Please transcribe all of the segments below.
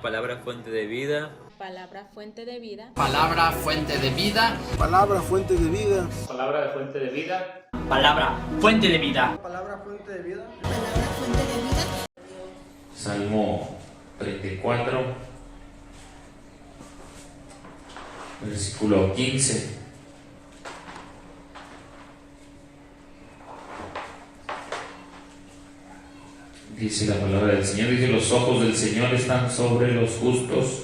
palabra fuente de vida. Palabra fuente de vida. Palabra fuente de vida. Palabra fuente de vida. Palabra fuente de vida. Palabra fuente de vida. Palabra fuente de vida. Palabra fuente de vida. Salmo 34, versículo 15. Dice la palabra del Señor, dice: los ojos del Señor están sobre los justos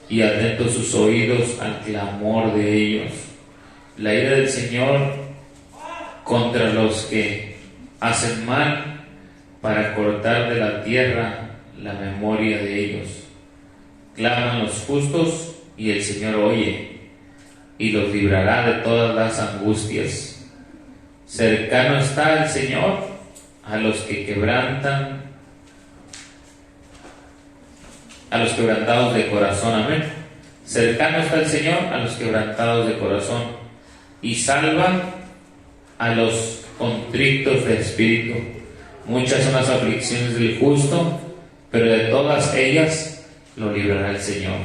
y atentos sus oídos al clamor de ellos. La ira del Señor contra los que hacen mal, para cortar de la tierra la memoria de ellos. Claman los justos y el Señor oye y los librará de todas las angustias. Cercano está el Señor a los que quebrantan, a los quebrantados de corazón. Amén. Cercano está el Señor a los quebrantados de corazón y salva a los contritos de espíritu. Muchas son las aflicciones del justo, pero de todas ellas lo librará el Señor.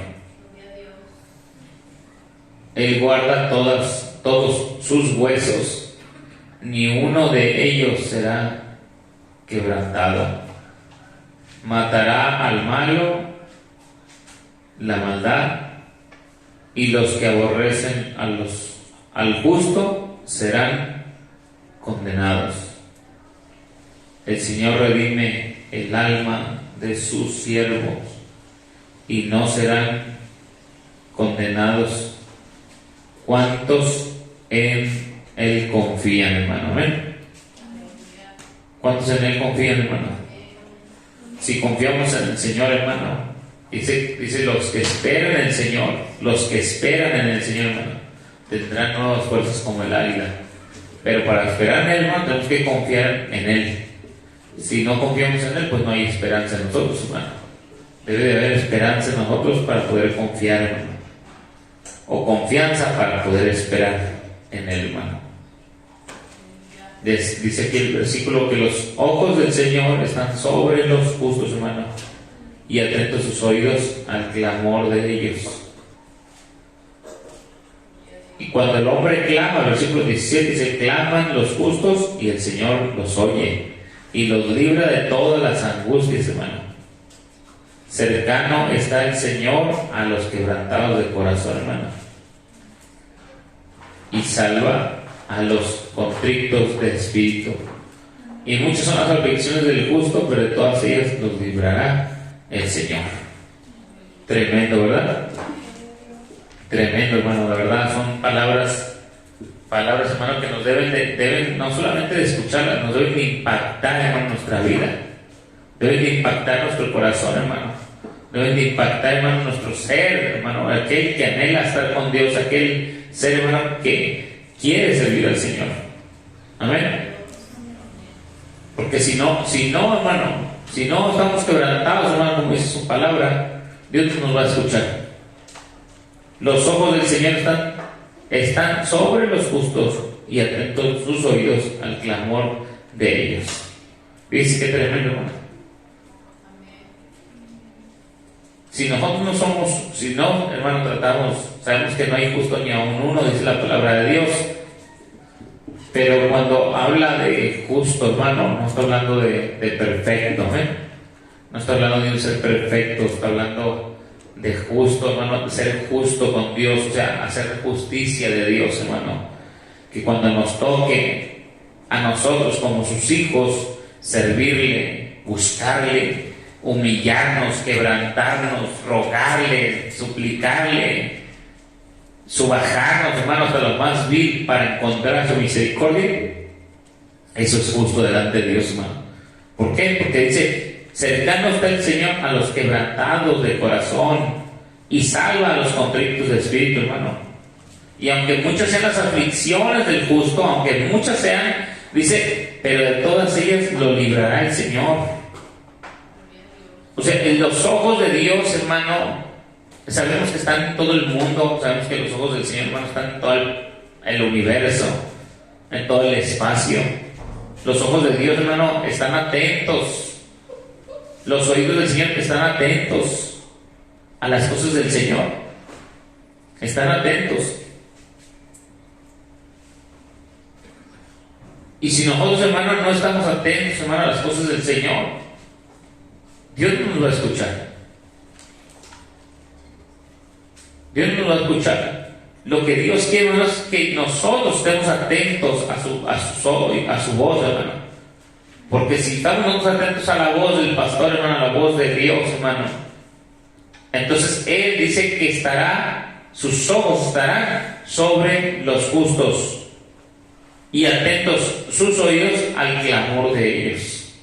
Él guarda todos sus huesos, ni uno de ellos será quebrantado. Matará al malo la maldad, y los que aborrecen al justo serán condenados. El Señor redime el alma de sus siervos y no serán condenados cuantos en Él confían, hermano. Amén. ¿Cuántos en Él confían, hermano? Si confiamos en el Señor, hermano, dice los que esperan en el Señor, hermano, tendrán nuevas fuerzas como el águila. Pero para esperar en Él, hermano, tenemos que confiar en Él. Si no confiamos en Él, pues no hay esperanza en nosotros, hermano. Debe de haber esperanza en nosotros para poder confiar, hermano, o confianza para poder esperar en Él, hermano. Dice aquí el versículo que los ojos del Señor están sobre los justos, hermano, y atentos sus oídos al clamor de ellos. Y cuando el hombre clama, el versículo 17 dice: claman los justos y el Señor los oye y los libra de todas las angustias, hermano. Cercano está el Señor a los quebrantados de corazón, hermano, y salva a los contritos de espíritu. Y muchas son las aflicciones del justo, pero de todas ellas los librará el Señor. Tremendo, ¿verdad? Tremendo, hermano. La verdad son palabras, hermano, que nos deben no solamente de escucharlas, nos deben de impactar, hermano, nuestra vida. Deben de impactar nuestro corazón, hermano. Deben de impactar, hermano, nuestro ser, hermano. Aquel que anhela estar con Dios, aquel ser, hermano, que quiere servir al Señor. Amén. Porque si no, hermano, si no estamos quebrantados, hermano, como dice su palabra, Dios nos va a escuchar. Los ojos del Señor están sobre los justos y atentos sus oídos al clamor de ellos. Dice que tremendo, hermano. Si no, hermano, sabemos que no hay justo ni aun uno, dice la palabra de Dios. Pero cuando habla de justo, hermano, no está hablando de perfecto, ¿eh? No está hablando de un ser perfecto, está hablando de justo, hermano, de ser justo con Dios, o sea, hacer justicia de Dios, hermano. Que cuando nos toque a nosotros como sus hijos, servirle, buscarle, humillarnos, quebrantarnos, rogarle, suplicarle, subajarnos, hermanos, hasta lo más vil para encontrar su misericordia, eso es justo delante de Dios, hermano. ¿Por qué? Porque dice: cercano está el Señor a los quebrantados de corazón y salva a los contritos de espíritu, hermano. Y aunque muchas sean las aflicciones del justo, aunque muchas sean, dice, pero de todas ellas lo librará el Señor. O sea, en los ojos de Dios, hermano, sabemos que están en todo el mundo, sabemos que los ojos del Señor, hermano, están en todo el universo, en todo el espacio. Los ojos de Dios, hermano, están atentos. Los oídos del Señor están atentos a las cosas del Señor. Están atentos. Y si nosotros, hermanos, no estamos atentos, hermanos, a las cosas del Señor, Dios no nos va a escuchar. Dios no nos va a escuchar. Lo que Dios quiere, hermanos, es que nosotros estemos atentos a su voz, hermano. Porque si estamos nosotros atentos a la voz del pastor, hermano, a la voz de Dios, hermano, entonces Él dice que sus ojos estarán sobre los justos y atentos sus oídos al clamor de ellos.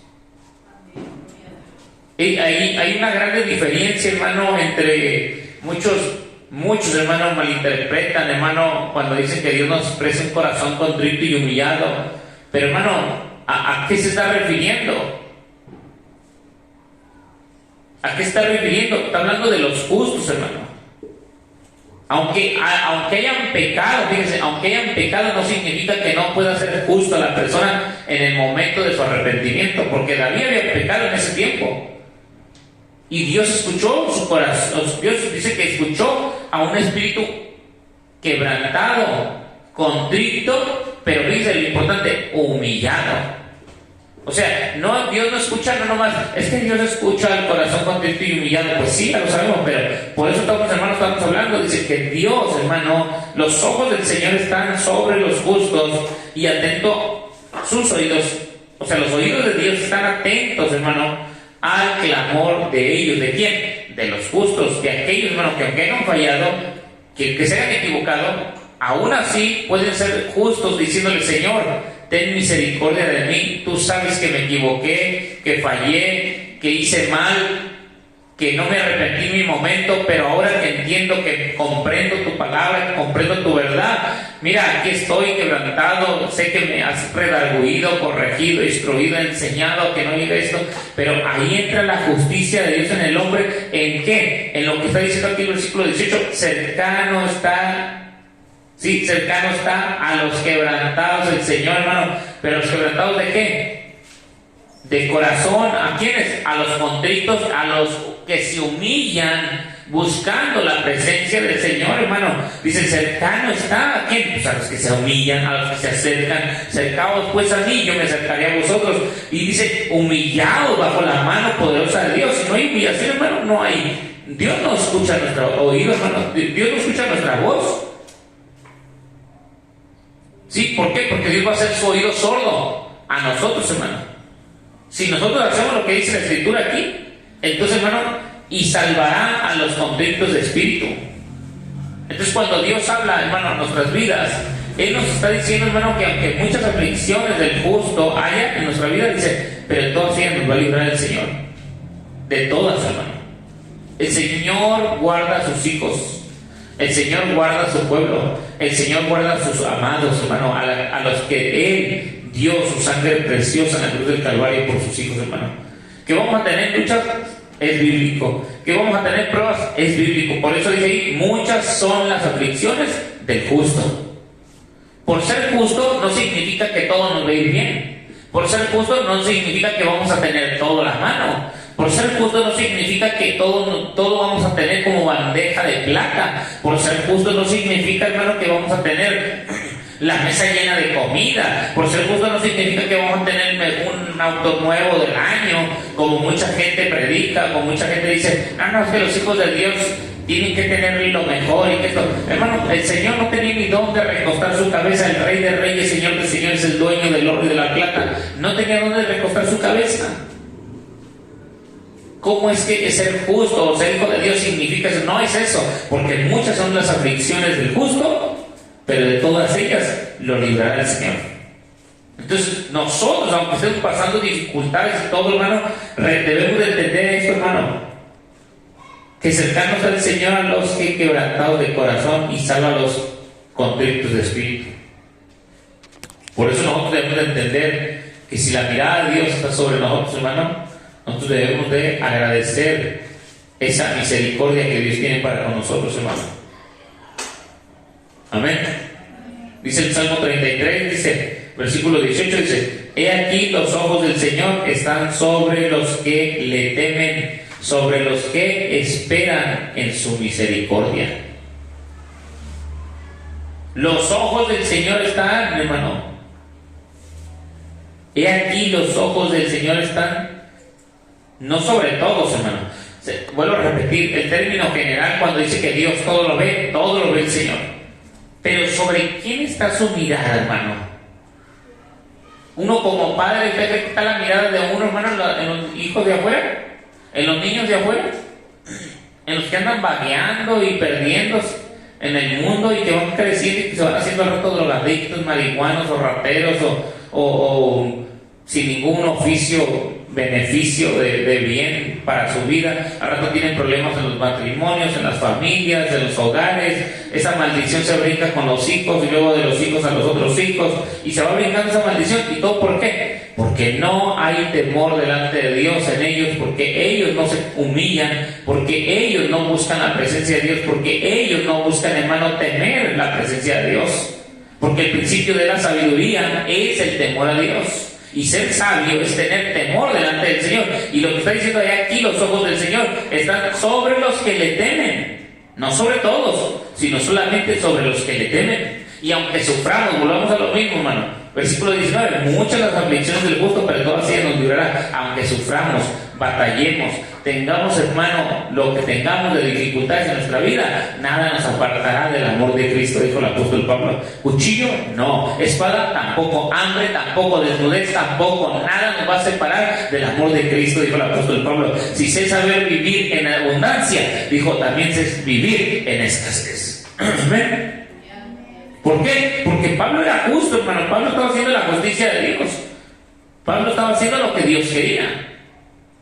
Y hay una gran diferencia, hermano, entre muchos hermanos malinterpretan, hermano, cuando dicen que Dios nos expresa un corazón contrito y humillado. Pero, hermano, ¿a qué se está refiriendo? ¿A qué está refiriendo? Está hablando de los justos, hermano. Aunque hayan pecado, fíjense, aunque hayan pecado no significa que no pueda ser justo a la persona en el momento de su arrepentimiento, porque David había pecado en ese tiempo. Y Dios escuchó su corazón. Dios dice que escuchó a un espíritu quebrantado, contrito, pero dice lo importante, humillado. O sea, Dios no escucha, no nomás, es que Dios escucha el corazón contrito y humillado. Pues sí, ya lo sabemos, pero por eso estamos, hermanos, estamos hablando. Dice que Dios, hermano, los ojos del Señor están sobre los justos y atento sus oídos. O sea, los oídos de Dios están atentos, hermano, al clamor de ellos. ¿De quién? De los justos. De aquellos, hermano, que aunque hayan fallado, que se hayan equivocado, aún así pueden ser justos diciéndole: Señor, ten misericordia de mí, tú sabes que me equivoqué, que fallé, que hice mal, que no me arrepentí en mi momento, pero ahora que entiendo, que comprendo tu palabra, que comprendo tu verdad, mira, aquí estoy quebrantado, sé que me has redarguido, corregido, instruido, enseñado que no diga esto, pero ahí entra la justicia de Dios en el hombre. ¿En qué? En lo que está diciendo aquí el versículo 18, cercano está a los quebrantados el Señor, hermano. ¿Pero los quebrantados de qué? De corazón. ¿A quiénes? A los contritos, a los que se humillan buscando la presencia del Señor, hermano. Dice: cercano está. ¿A quién? Pues a los que se humillan, a los que se acercan. Cercaos pues a mí, yo me acercaré a vosotros. Y dice: humillados bajo la mano poderosa de Dios. Si no hay humillación, hermano, no hay. Dios no escucha nuestro oído, hermano. Dios no escucha nuestra voz. ¿Sí? ¿Por qué? Porque Dios va a hacer su oído sordo a nosotros, hermano. Si nosotros hacemos lo que dice la Escritura aquí, entonces, hermano, y salvará a los contritos de espíritu. Entonces, cuando Dios habla, hermano, en nuestras vidas, Él nos está diciendo, hermano, que aunque muchas aflicciones del justo haya en nuestra vida, dice, pero de todas ellas nos va a librar el Señor. De todas, hermano. El Señor guarda a sus hijos. El Señor guarda a su pueblo. El Señor guarda a sus amados, hermano, a los que Él dio su sangre preciosa en la cruz del Calvario por sus hijos, hermano. Que vamos a tener luchas, es bíblico. Que vamos a tener pruebas, es bíblico. Por eso dice ahí, muchas son las aflicciones del justo. Por ser justo no significa que todo nos va a ir bien. Por ser justo no significa que vamos a tener todo a la mano. Por ser justo no significa que todo vamos a tener como bandeja de plata. Por ser justo no significa, hermano, que vamos a tener la mesa llena de comida. Por ser justo no significa que vamos a tener un auto nuevo del año, como mucha gente predica, como mucha gente dice: no, es que los hijos de Dios tienen que tener lo mejor y que esto. Hermano, el Señor no tenía ni dónde recostar su cabeza. El Rey de Reyes, Señor de Señores, el dueño del oro y de la plata, no tenía dónde recostar su cabeza. ¿Cómo es que ser justo o ser hijo de Dios significa eso? No es eso, porque muchas son las aflicciones del justo, pero de todas ellas lo librará el Señor. Entonces, nosotros, aunque estemos pasando dificultades y todo, hermano, debemos de entender esto, hermano, que cercanos al Señor a los que quebrantados de corazón y salva a los contritos de espíritu. Por eso nosotros debemos de entender que si la mirada de Dios está sobre nosotros, hermano, nosotros debemos de agradecer esa misericordia que Dios tiene para con nosotros, hermano. Amén. Dice el Salmo 33, dice, versículo 18, dice: he aquí los ojos del Señor están sobre los que le temen, sobre los que esperan en su misericordia. Los ojos del Señor están, hermano. He aquí los ojos del Señor están, no sobre todos, hermano. Vuelvo a repetir, el término general cuando dice que Dios todo lo ve el Señor. Pero ¿sobre quién está su mirada, hermano? Uno como padre, ¿usted cree que está la mirada de uno, hermano, en los hijos de afuera? ¿En los niños de afuera? ¿En los que andan vagueando y perdiéndose en el mundo y que van creciendo y que se van haciendo al rato drogadictos, marihuanos o rateros o sin ningún oficio, beneficio de bien para su vida? Al rato tienen problemas en los matrimonios, en las familias, en los hogares. Esa maldición se brinca con los hijos y luego de los hijos a los otros hijos y se va brincando esa maldición. ¿Y todo por qué? Porque no hay temor delante de Dios en ellos, porque ellos no se humillan, porque ellos no buscan la presencia de Dios, porque ellos no buscan, hermano, temer la presencia de Dios, porque el principio de la sabiduría es el temor a Dios. Y ser sabio es tener temor delante del Señor. Y lo que está diciendo aquí, los ojos del Señor están sobre los que le temen. No sobre todos, sino solamente sobre los que le temen. Y aunque suframos, volvamos a lo mismo, hermano. Versículo 19, muchas las aflicciones del justo, pero todas ellas nos librará. Aunque suframos, batallemos, tengamos, hermano, lo que tengamos de dificultades en nuestra vida, nada nos apartará del amor de Cristo, dijo el apóstol Pablo. Cuchillo, no. Espada, tampoco. Hambre, tampoco. Desnudez, tampoco. Nada nos va a separar del amor de Cristo, dijo el apóstol Pablo. Si sé saber vivir en abundancia, dijo, también sé vivir en escasez. Amén. ¿Por qué? Porque Pablo era justo, hermano. Pablo estaba haciendo la justicia de Dios. Pablo estaba haciendo lo que Dios quería.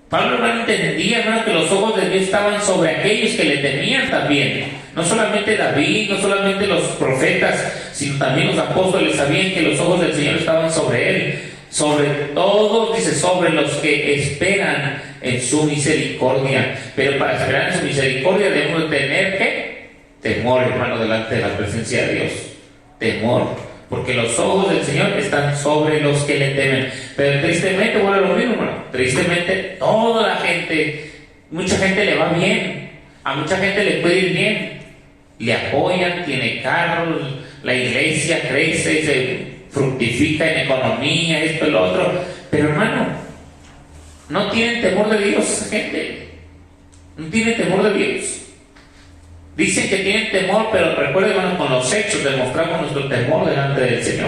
Pablo, hermano, entendía, hermano, que los ojos de Dios estaban sobre aquellos que le temían también. No solamente David, no solamente los profetas, sino también los apóstoles sabían que los ojos del Señor estaban sobre él. Sobre todos, dice, sobre los que esperan en su misericordia. Pero para esperar en su misericordia debemos tener, ¿qué? Temor, hermano, delante de la presencia de Dios. Temor, porque los ojos del Señor están sobre los que le temen. Pero tristemente, bueno, lo mismo, hermano. Tristemente, toda la gente, mucha gente le va bien, a mucha gente le puede ir bien, le apoyan, tiene carros, la iglesia crece, se fructifica en economía, esto y lo otro. Pero, hermano, no tienen temor de Dios, esa gente. No tienen temor de Dios. Dicen que tienen temor, pero recuerden, hermano, con los hechos demostramos nuestro temor delante del Señor.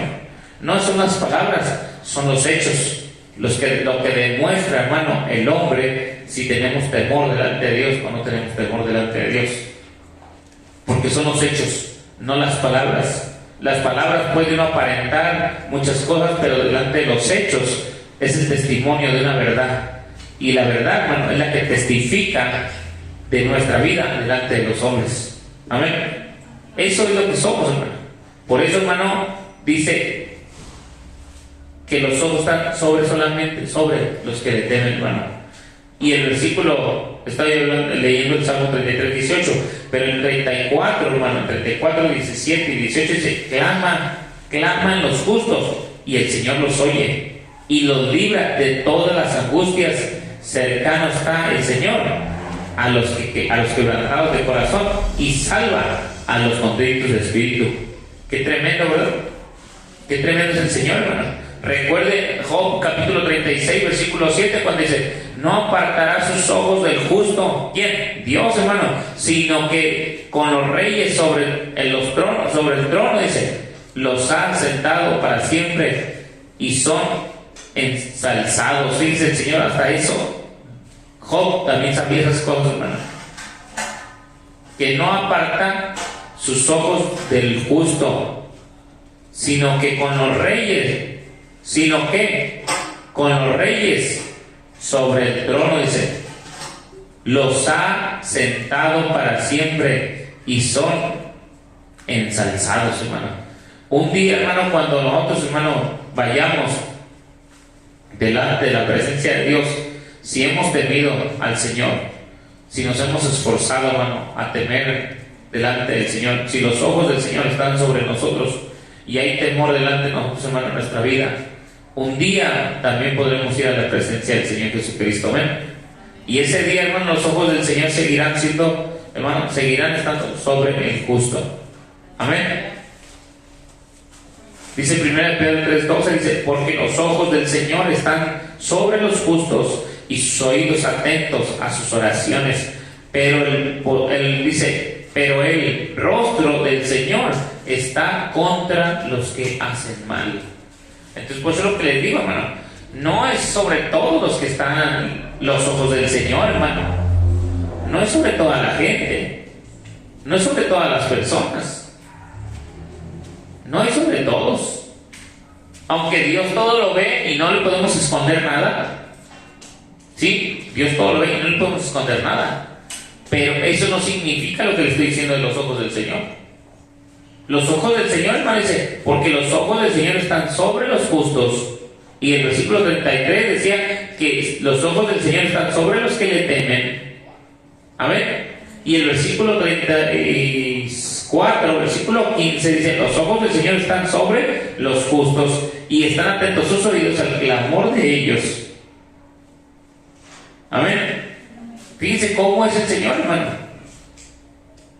No son las palabras, son los hechos lo que demuestra, hermano, el hombre si tenemos temor delante de Dios o no tenemos temor delante de Dios. Porque son los hechos, no las palabras. Las palabras pueden aparentar muchas cosas, pero delante de los hechos es el testimonio de una verdad. Y la verdad, hermano, es la que testifica de nuestra vida delante de los hombres. Amén. Eso es lo que somos, hermano. Por eso, hermano, dice que los ojos están solamente sobre los que le temen, hermano. Y el versículo, estoy leyendo el Salmo 33, 18, pero el 34, hermano, el 34, 17 y 18 dice, claman los justos y el Señor los oye y los libra de todas las angustias. Cercano está el Señor a los quebrantados de corazón y salva a los contritos de espíritu. Qué tremendo, ¿verdad? Qué tremendo es el Señor, hermano. Recuerde Job capítulo 36 versículo 7 cuando dice, no apartará sus ojos del justo. ¿Quién? Dios, hermano. Sino que con los reyes sobre el trono, dice, los ha sentado para siempre y son ensalzados. Dice el Señor, hasta eso Job también sabía esas cosas, hermano. Que no apartan sus ojos del justo, sino que con los reyes sobre el trono, dice, los ha sentado para siempre y son ensalzados, hermano. Un día, hermano, cuando nosotros, hermano, vayamos delante de la presencia de Dios, si hemos temido al Señor, si nos hemos esforzado, hermano, a temer delante del Señor, si los ojos del Señor están sobre nosotros y hay temor delante de nosotros, hermano, en nuestra vida, un día también podremos ir a la presencia del Señor Jesucristo. Amén. Y ese día, hermano, los ojos del Señor seguirán siendo, hermano, seguirán estando sobre el justo. Amén. Dice 1 Pedro 3:12, dice, porque los ojos del Señor están sobre los justos y sus oídos atentos a sus oraciones. Pero él dice, pero el rostro del Señor está contra los que hacen mal. Entonces, pues es lo que les digo, hermano. No es sobre todos los que están los ojos del Señor, hermano. No es sobre toda la gente. No es sobre todas las personas. No es sobre todos. Aunque Dios todo lo ve y no le podemos esconder nada. Sí, Dios todo lo ve y no le podemos esconder nada. Pero eso no significa lo que le estoy diciendo de los ojos del Señor. Los ojos del Señor, hermano, dice, porque los ojos del Señor están sobre los justos. Y el versículo 33 decía que los ojos del Señor están sobre los que le temen. Amén. Y el versículo 34, versículo 15 dice, los ojos del Señor están sobre los justos y están atentos sus oídos al clamor de ellos. Amén. Fíjense cómo es el Señor, hermano.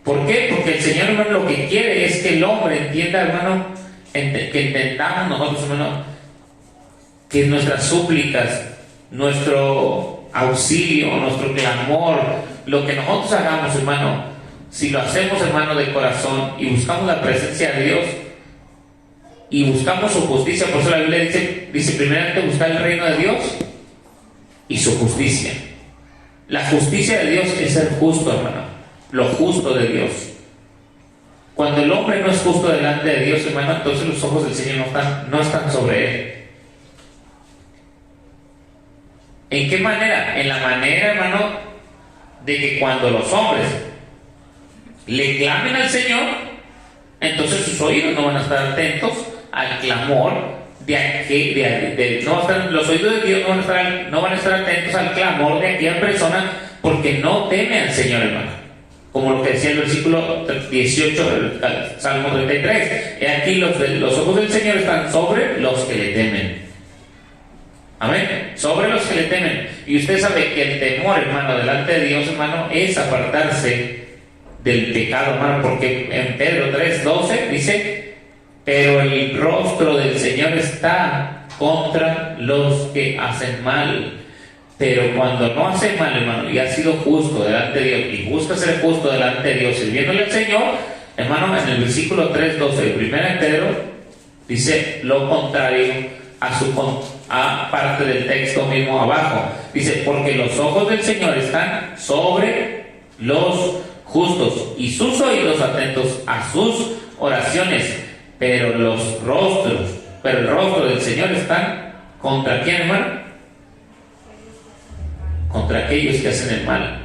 ¿Por qué? Porque el Señor, hermano, lo que quiere es que el hombre entienda, hermano, que entendamos nosotros, hermano, que nuestras súplicas, nuestro auxilio, nuestro clamor, lo que nosotros hagamos, hermano, si lo hacemos, hermano, de corazón y buscamos la presencia de Dios y buscamos su justicia, por eso la Biblia dice primeramente buscar el reino de Dios y su justicia. La justicia de Dios es ser justo, hermano, lo justo de Dios. Cuando el hombre no es justo delante de Dios, hermano, entonces los ojos del Señor no están sobre él. ¿En qué manera? En la manera, hermano, de que cuando los hombres le clamen al Señor, entonces sus oídos no van a estar atentos al clamor los oídos de Dios no van a estar atentos al clamor de aquella persona porque no teme al Señor, hermano. Como lo que decía el versículo 18 del Salmo 33. He aquí los ojos del Señor están sobre los que le temen. Amén. Sobre los que le temen. Y usted sabe que el temor, hermano, delante de Dios, hermano, es apartarse del pecado, hermano, porque en Pedro 3:12 dice, pero el rostro del Señor está contra los que hacen mal. Pero cuando no hace mal, hermano, y ha sido justo delante de Dios, y busca ser justo delante de Dios, sirviéndole al Señor, hermano, en el versículo 3:12 de 1 Pedro, dice lo contrario a parte del texto mismo abajo. Dice, porque los ojos del Señor están sobre los justos y sus oídos atentos a sus oraciones, pero el rostro del Señor están ¿contra quién, hermano? Contra aquellos que hacen el mal.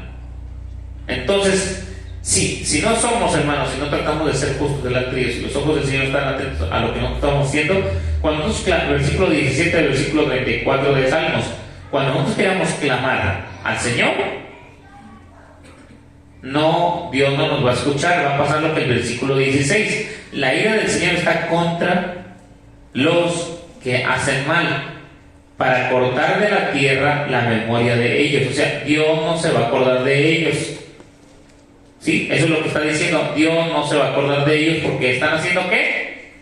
Entonces, si no somos, hermanos, si no tratamos de ser justos delante de Dios, y los ojos del Señor están atentos a lo que nosotros estamos haciendo, cuando nosotros, versículo 17 del versículo 34 de Salmos, cuando nosotros queramos clamar al Señor, Dios no nos va a escuchar. Va a pasar lo que el versículo 16, la ira del Señor está contra los que hacen mal, para cortar de la tierra la memoria de ellos. O sea, Dios no se va a acordar de ellos. Sí, eso es lo que está diciendo. Dios no se va a acordar de ellos porque están haciendo ¿qué?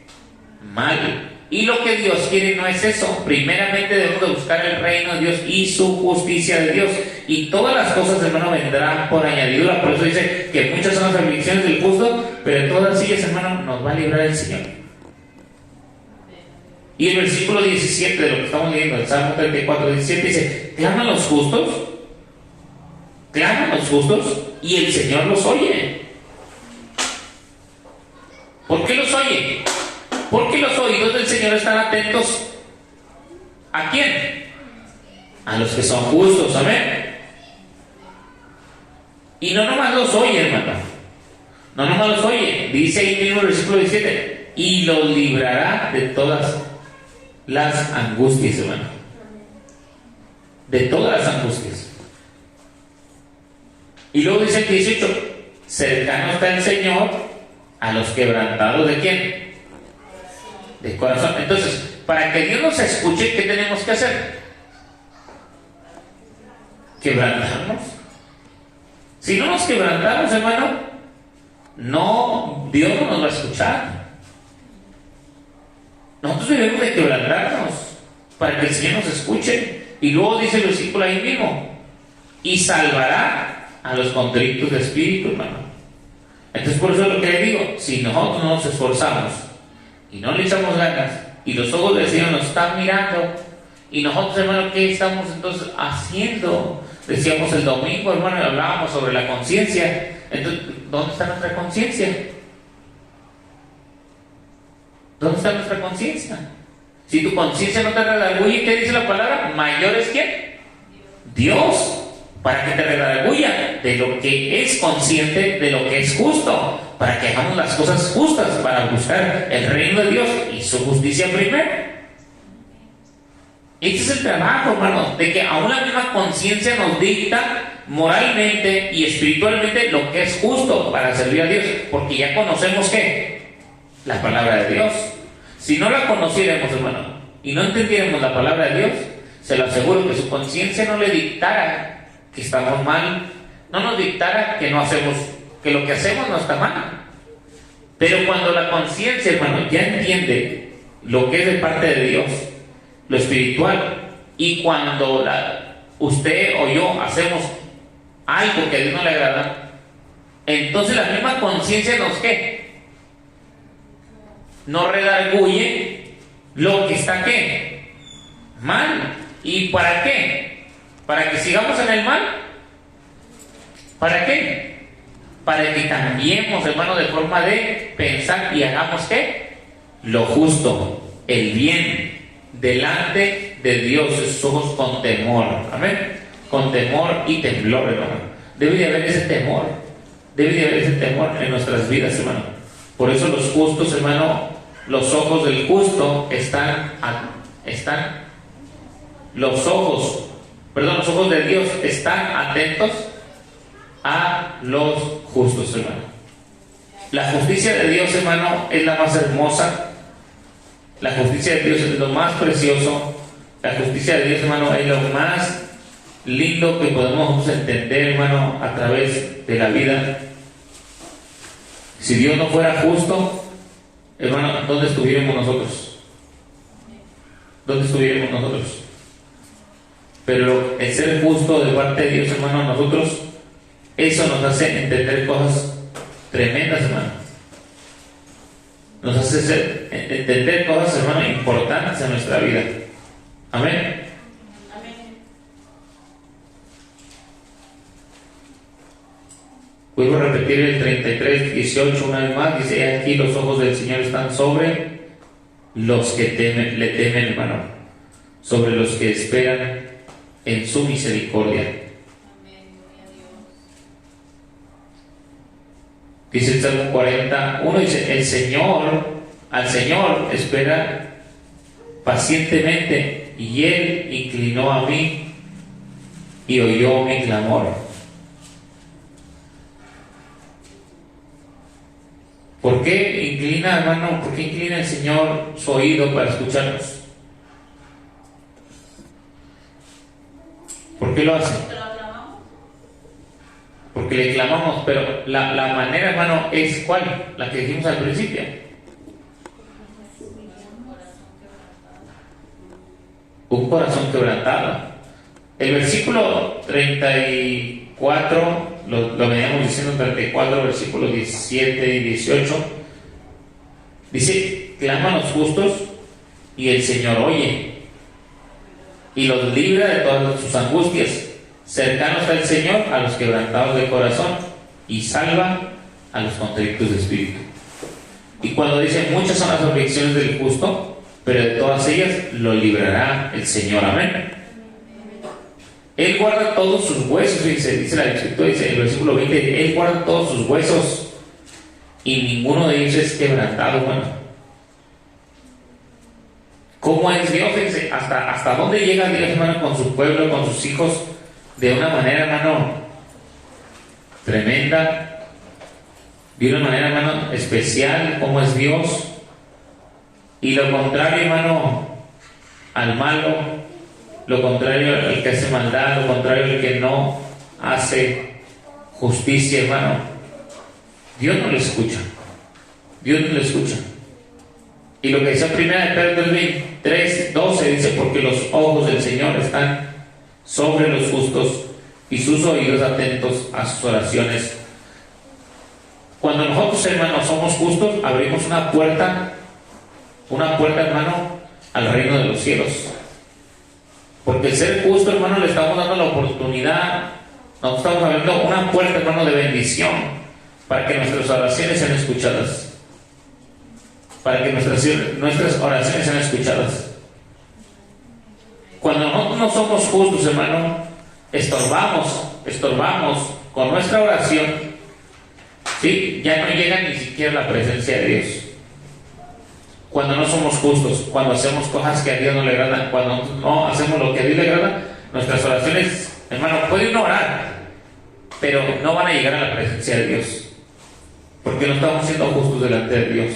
Mal. Y lo que Dios quiere no es eso. Primeramente debemos de buscar el reino de Dios y su justicia de Dios. Y todas las cosas, hermano, vendrán por añadidura. Por eso dice que muchas son las aflicciones del justo, pero en todas ellas, hermano, nos va a librar el Señor. Y el versículo 17 de lo que estamos leyendo, el Salmo 34, 17, dice, claman los justos, y el Señor los oye. ¿Por qué los oye? Porque los oídos del Señor están atentos ¿a quién? A los que son justos, amén. Y no nomás los oye, hermano, no nomás los oye, dice ahí mismo el versículo 17, y los librará de todas las angustias, hermano, de todas las angustias. Y luego dice el 18, cercano está el Señor a los quebrantados, ¿de quién? De corazón. Entonces, para que Dios nos escuche, ¿qué tenemos que hacer? quebrantarnos. Si no nos quebrantamos, hermano, Dios no nos va a escuchar. Nosotros debemos de quebrantarnos para que el Señor nos escuche. Y luego dice el versículo ahí mismo: y salvará a los contritos de espíritu, hermano. Entonces, por eso es lo que le digo: si nosotros no nos esforzamos y no le echamos ganas, y los ojos del Señor nos están mirando, y nosotros, hermano, ¿qué estamos entonces haciendo? Decíamos el domingo, hermano, y hablábamos sobre la conciencia. Entonces, ¿dónde está nuestra conciencia? ¿Dónde está nuestra conciencia? Si tu conciencia no te redarguye, ¿qué dice la palabra? ¿Mayor es quién? Dios. Para que te redarguya de lo que es consciente, de lo que es justo, para que hagamos las cosas justas, para buscar el reino de Dios y su justicia primero. Este es el trabajo, hermanos, de que aún la misma conciencia nos dicta moralmente y espiritualmente lo que es justo para servir a Dios, porque ya conocemos ¿qué? La palabra de Dios. Si no la conociéramos, hermano, y no entendiéramos la palabra de Dios, se lo aseguro que su conciencia no le dictara que estamos mal, no nos dictara que no hacemos, que lo que hacemos no está mal. Pero cuando la conciencia, hermano, ya entiende lo que es de parte de Dios, lo espiritual, y cuando usted o yo hacemos algo que a Dios no le agrada, entonces la misma conciencia nos ¿qué? Nos redarguye lo que está ¿qué? Mal. ¿Y para qué? ¿Para que sigamos en el mal? ¿Para qué? Para que cambiemos, hermano, de forma de pensar y hagamos ¿qué? Lo justo, el bien, delante de Dios, sus ojos con temor. Amén. Con temor y temblor, hermano. Debe de haber ese temor. Debe de haber ese temor en nuestras vidas, hermano. Por eso los justos, hermano, los ojos del justo los ojos de Dios están atentos a los justos, hermano. La justicia de Dios, hermano, es la más hermosa. La justicia de Dios es lo más precioso. La justicia de Dios, hermano, es lo más lindo que podemos entender, hermano, a través de la vida. Si Dios no fuera justo, hermano, ¿dónde estuviéramos nosotros? ¿Dónde estuviéramos nosotros? Pero el ser justo de parte de Dios, hermano, nosotros, eso nos hace entender cosas tremendas, hermano. Nos hace entender cosas, hermano, importantes en nuestra vida. Amén. Vuelvo a repetir el 33:18 una vez más. Dice: aquí los ojos del Señor están sobre los que le temen, hermano, sobre los que esperan en su misericordia. Dice el Salmo 41, dice: al Señor espera pacientemente, y Él inclinó a mí y oyó mi clamor. ¿Por qué inclina, hermano? ¿Por qué inclina el Señor su oído para escucharnos? ¿Por qué lo hace? Porque le clamamos, pero la manera, hermano, es ¿cuál? La que dijimos al principio. Un corazón quebrantado. El versículo 34, lo veníamos diciendo, 34, versículos 17 y 18, dice: claman los justos y el Señor oye y los libra de todas sus angustias. Cercanos al Señor a los quebrantados de corazón, y salva a los contritos de espíritu. Y cuando dice: muchas son las aflicciones del justo, pero de todas ellas lo librará el Señor. Amén. Él guarda todos sus huesos, dice la Escritura, dice en el versículo 20: Él guarda todos sus huesos y ninguno de ellos es quebrantado. Bueno, ¿cómo es Dios? Dice, ¿hasta dónde llega Dios, hermano, con su pueblo, con sus hijos? De una manera, hermano, tremenda, de una manera, hermano, especial, como es Dios. Y lo contrario, hermano, al malo, lo contrario al que hace maldad, lo contrario al que no hace justicia, hermano, Dios no lo escucha. Dios no lo escucha. Y lo que dice en 1 Pedro 3:12 dice, porque los ojos del Señor están sobre los justos y sus oídos atentos a sus oraciones. Cuando nosotros, hermanos, somos justos, abrimos una puerta, hermano, al reino de los cielos. Porque el ser justo, hermano, le estamos dando la oportunidad, nos estamos abriendo una puerta, hermano, de bendición, para que nuestras oraciones sean escuchadas. Para que nuestras oraciones sean escuchadas. Cuando nosotros no somos justos, hermano, estorbamos con nuestra oración, ¿sí? Ya no llega ni siquiera la presencia de Dios. Cuando no somos justos, cuando hacemos cosas que a Dios no le agradan, cuando no hacemos lo que a Dios le agrada, nuestras oraciones, hermano, pueden orar, pero no van a llegar a la presencia de Dios, porque no estamos siendo justos delante de Dios.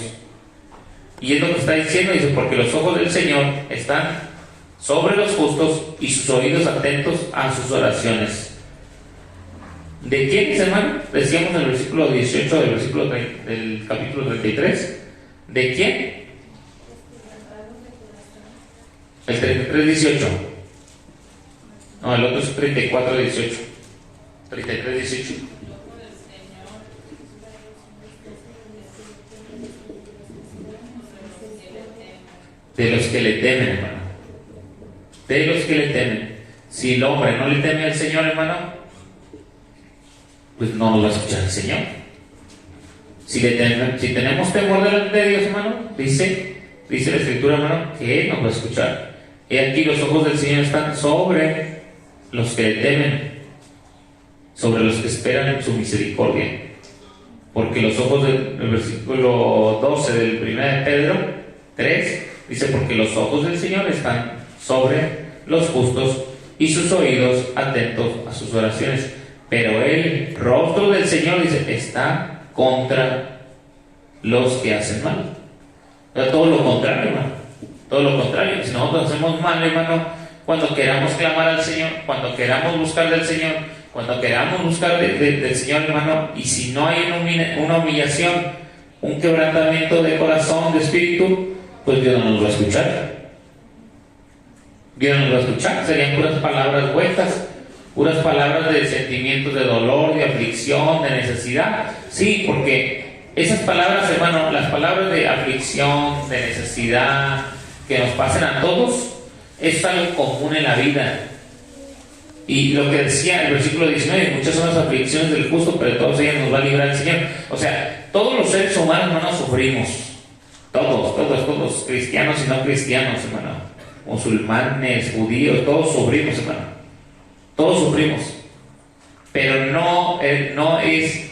Y es lo que está diciendo, dice, porque los ojos del Señor están sobre los justos y sus oídos atentos a sus oraciones. ¿De quiénes, hermano? Decíamos en el versículo 18 del capítulo 33. ¿De quién? El 33:18. No, el otro es 34:18. 33:18. De los que le temen, hermano. De los que le temen. Si el hombre no le teme al Señor, hermano, pues no nos va a escuchar el Señor. Si tenemos temor delante de Dios, hermano, dice la Escritura, hermano, que Él nos va a escuchar. He aquí los ojos del Señor están sobre los que le temen, sobre los que esperan en su misericordia. Porque los ojos del versículo 12 del 1 Pedro 3 dice, porque los ojos del Señor están sobre los justos y sus oídos atentos a sus oraciones. Pero el rostro del Señor, dice, está contra los que hacen mal. Todo lo contrario, hermano. Todo lo contrario. Si nosotros hacemos mal, hermano, cuando queramos clamar al Señor, cuando queramos buscar del Señor, cuando queramos buscar del Señor, hermano, y si no hay una humillación, un quebrantamiento de corazón, de espíritu, pues Dios no nos va a escuchar. Dios no nos va a escuchar. Serían puras palabras huecas, puras palabras de sentimientos de dolor, de aflicción, de necesidad. Sí, porque esas palabras, hermano, las palabras de aflicción, de necesidad, que nos pasen a todos, es algo común en la vida. Y lo que decía el versículo 19, muchas son las aflicciones del justo, pero todas ellas nos va a librar el Señor. O sea, todos los seres humanos, hermano, sufrimos. Todos, cristianos y no cristianos, hermano, musulmanes, judíos, todos sufrimos, hermano. Todos sufrimos. Pero no es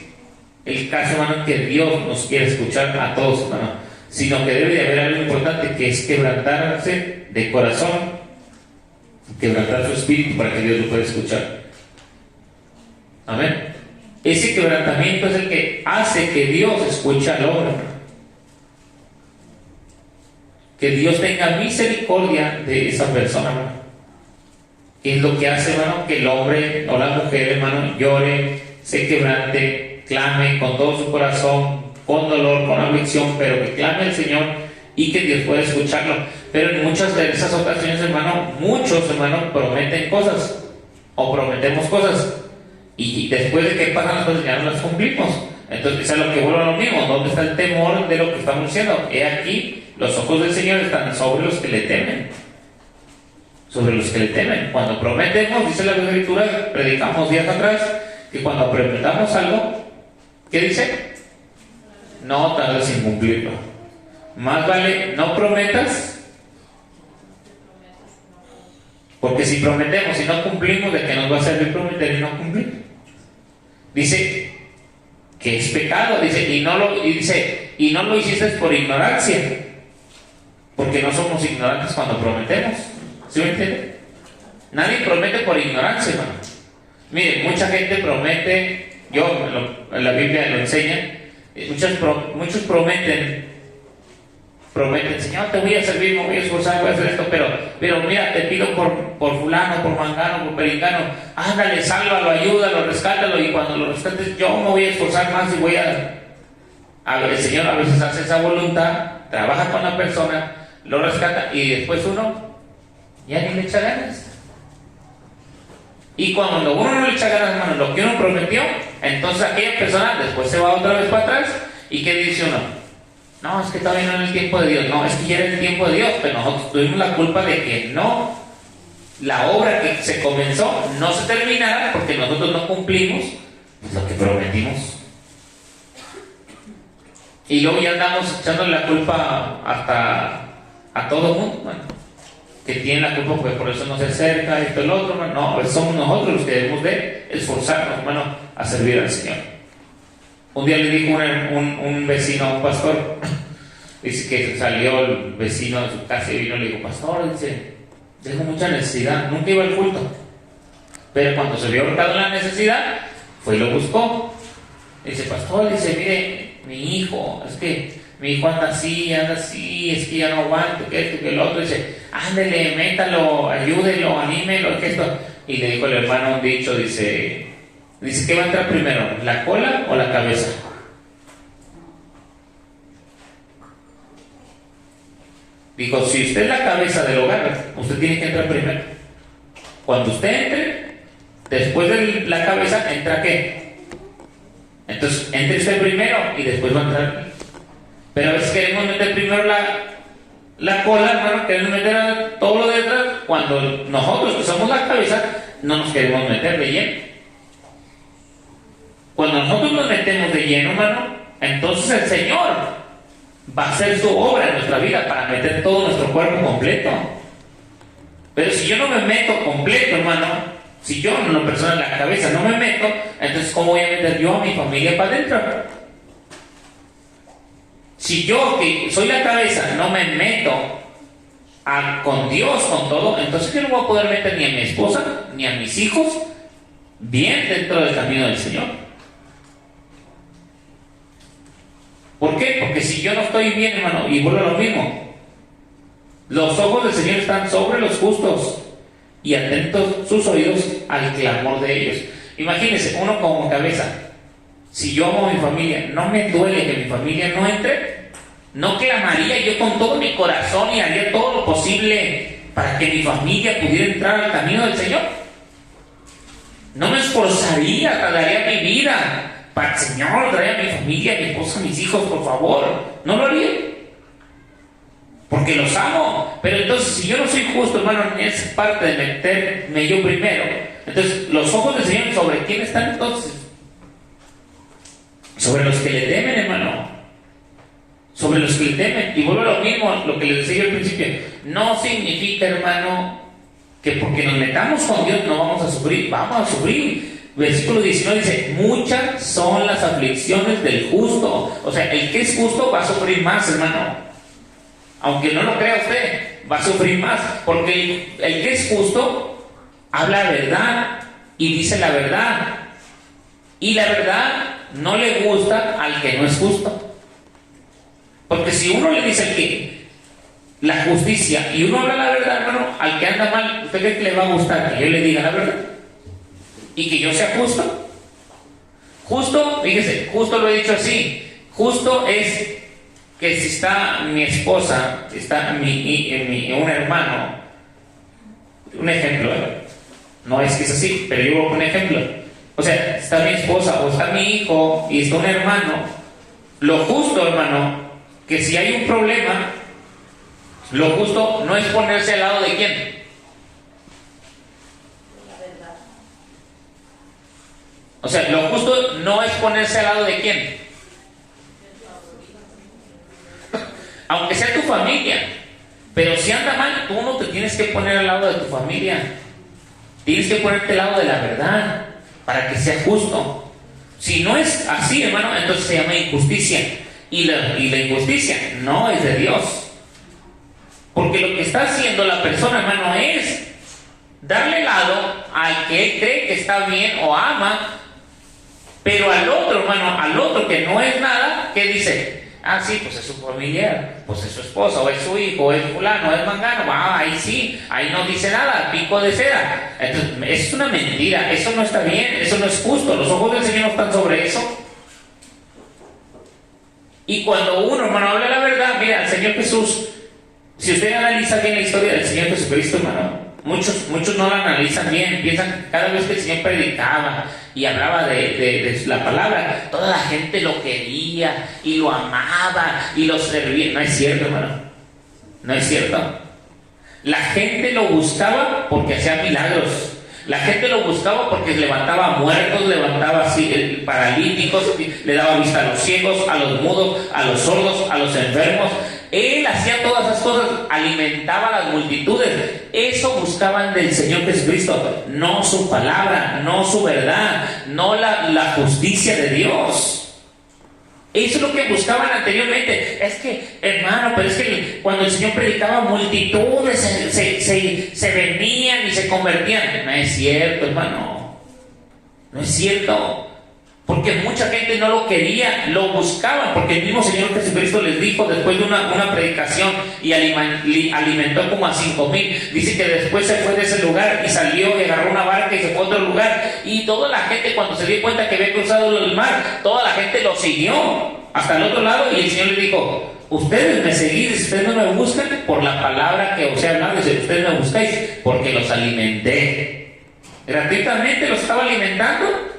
el caso, hermano, que Dios nos quiere escuchar a todos, hermano, sino que debe de haber algo importante, que es quebrantarse de corazón, quebrantar su espíritu para que Dios lo pueda escuchar. Amén. Ese quebrantamiento es el que hace que Dios escuche al hombre, que Dios tenga misericordia de esa persona, hermano. ¿Qué es lo que hace, hermano? Que el hombre o la mujer, hermano, llore, se quebrante, clame con todo su corazón, con dolor, con aflicción, pero que clame al Señor y que Dios pueda escucharlo. Pero en muchas de esas ocasiones, hermano, muchos, hermanos, prometen cosas o prometemos cosas y después de que pasan las cosas ya no las cumplimos. Entonces es a lo que vuelvo a lo mismo. ¿Dónde está el temor de lo que estamos diciendo? He aquí, los ojos del Señor están sobre los que le temen. Sobre los que le temen. Cuando prometemos, dice la Escritura, predicamos días atrás, que cuando prometamos algo, ¿qué dice? No tardes en cumplirlo. Más vale no prometas, porque si prometemos y no cumplimos, ¿de qué nos va a servir prometer y no cumplir? Dice que es pecado, dice, y no lo hiciste por ignorancia, porque no somos ignorantes cuando prometemos. ¿Sí me entiende? Nadie promete por ignorancia, hermano. Miren, mucha gente promete, la Biblia lo enseña, muchos prometen prometen, Señor, te voy a servir, me voy a esforzar, voy a hacer esto, pero mira, te pido por fulano, por mangano, por pericano, ándale, sálvalo, ayúdalo, rescátalo, y cuando lo rescates yo me voy a esforzar más y voy a ver, el Señor a veces hace esa voluntad, trabaja con la persona, lo rescata, y después uno ya ni le echa ganas. Y cuando uno no le echa ganas, hermano, lo que uno prometió, entonces aquella persona después se va otra vez para atrás, y ¿qué dice uno? No, es que todavía no es el tiempo de Dios. No, es que ya era el tiempo de Dios, pero nosotros tuvimos la culpa de que no, la obra que se comenzó no se terminara porque nosotros no cumplimos lo que prometimos. Y luego ya andamos echándole la culpa hasta a todo el mundo, bueno, que tiene la culpa porque por eso no se acerca, esto y lo otro. No, somos nosotros los que debemos de esforzarnos, hermano, a servir al Señor. Un día le dijo un vecino a un pastor, dice que salió el vecino de su casa y vino y le dijo, pastor, dice, tengo mucha necesidad, nunca iba al culto, pero cuando se vio ahorcado en la necesidad, fue y lo buscó. Dice, pastor, dice, mire, mi hijo, es que mi hijo anda así, es que ya no aguanto, que esto, que el otro. Dice, ándele, métalo, ayúdelo, anímelo, que esto. Y le dijo el hermano un dicho, dice, ¿qué va a entrar primero, la cola o la cabeza? Dijo, si usted es la cabeza del hogar, usted tiene que entrar primero. Cuando usted entre, después de la cabeza, ¿entra qué? Entonces, entre usted primero y después va a entrar. Pero a veces queremos meter primero la cola, hermano, queremos meter todo lo de atrás, cuando nosotros que somos la cabeza, no nos queremos meter de lleno. Cuando nosotros nos metemos de lleno, hermano, entonces el Señor va a hacer su obra en nuestra vida para meter todo nuestro cuerpo completo. Pero si yo no me meto completo, hermano, si yo en lo personal, la cabeza, no me meto, entonces ¿cómo voy a meter yo a mi familia para adentro? Si yo, que soy la cabeza, no me meto con Dios, con todo, entonces yo no voy a poder meter ni a mi esposa, ni a mis hijos bien dentro del camino del Señor. ¿Por qué? Porque si yo no estoy bien, hermano, y vuelvo a lo mismo, los ojos del Señor están sobre los justos y atentos sus oídos al clamor de ellos. Imagínense, uno como cabeza, si yo amo a mi familia, no me duele que mi familia no entre, no clamaría yo con todo mi corazón y haría todo lo posible para que mi familia pudiera entrar al camino del Señor. No me esforzaría, daría mi vida para el Señor, traer a mi familia, a mi esposa, a mis hijos, por favor. No lo haría, porque los amo. Pero entonces, si yo no soy justo, hermano, en esa parte de meterme yo primero, entonces los ojos del Señor, ¿sobre quién están entonces? Sobre los que le temen, hermano. Sobre los que le temen. Y vuelvo a lo mismo, lo que les decía yo al principio. No significa, hermano, que porque nos metamos con Dios no vamos a sufrir. Vamos a sufrir. Versículo 19 dice, muchas son las aflicciones del justo. O sea, el que es justo va a sufrir más, hermano. Aunque no lo crea usted, va a sufrir más. Porque el que es justo habla verdad y dice la verdad. Y la verdad no le gusta al que no es justo. Porque si uno le dice al que la justicia y uno habla la verdad, hermano, al que anda mal, ¿usted cree que le va a gustar que yo le diga la verdad? Y que yo sea justo. Justo, fíjese, justo lo he dicho así. Justo es que si está mi esposa, está un hermano, un ejemplo, no es que es así, pero yo voy a poner un ejemplo. O sea, está mi esposa o está mi hijo y está un hermano. Lo justo, hermano, que si hay un problema, lo justo no es ponerse al lado de quién. O sea, lo justo no es ponerse al lado de quién. Aunque sea tu familia. Pero si anda mal, tú no te tienes que poner al lado de tu familia. Tienes que ponerte al lado de la verdad para que sea justo. Si no es así, hermano, entonces se llama injusticia. Y la injusticia no es de Dios. Porque lo que está haciendo la persona, hermano, es darle lado al que él cree que está bien o ama. Pero al otro, hermano, al otro que no es nada, ¿qué dice? Ah, sí, pues es su familiar, pues es su esposa, o es su hijo, o es fulano, o es mangano. Ah, ahí sí, ahí no dice nada, pico de cera. Entonces, es una mentira, eso no está bien, eso no es justo. Los ojos del Señor no están sobre eso. Y cuando uno, hermano, habla la verdad, mira, el Señor Jesús, si usted analiza bien la historia del Señor Jesucristo, hermano, muchos no la analizan bien, piensan cada vez que el Señor predicaba y hablaba de la palabra, toda la gente lo quería y lo amaba y lo servía. No es cierto, hermano, no es cierto. La gente lo buscaba porque hacía milagros. La gente lo buscaba porque levantaba muertos, levantaba así paralíticos, le daba vista a los ciegos, a los mudos, a los sordos, a los enfermos. Él hacía todas esas cosas, alimentaba a las multitudes. Eso buscaban del Señor Jesucristo, no su palabra, no su verdad, no la justicia de Dios. Eso es lo que buscaban anteriormente. Es que, hermano, pero es que cuando el Señor predicaba, multitudes se venían y se convertían. No es cierto, hermano. No es cierto. Porque mucha gente no lo quería, lo buscaban, porque el mismo Señor Jesucristo les dijo después de una predicación y alimentó como a 5,000. Dice que después se fue de ese lugar y salió y agarró una barca y se fue a otro lugar. Y toda la gente, cuando se dio cuenta que había cruzado el mar, toda la gente lo siguió hasta el otro lado. Y el Señor le dijo: ustedes me seguís, ustedes no me buscan por la palabra que os he hablado. Dice: ustedes me buscáis porque los alimenté. Gratuitamente los estaba alimentando.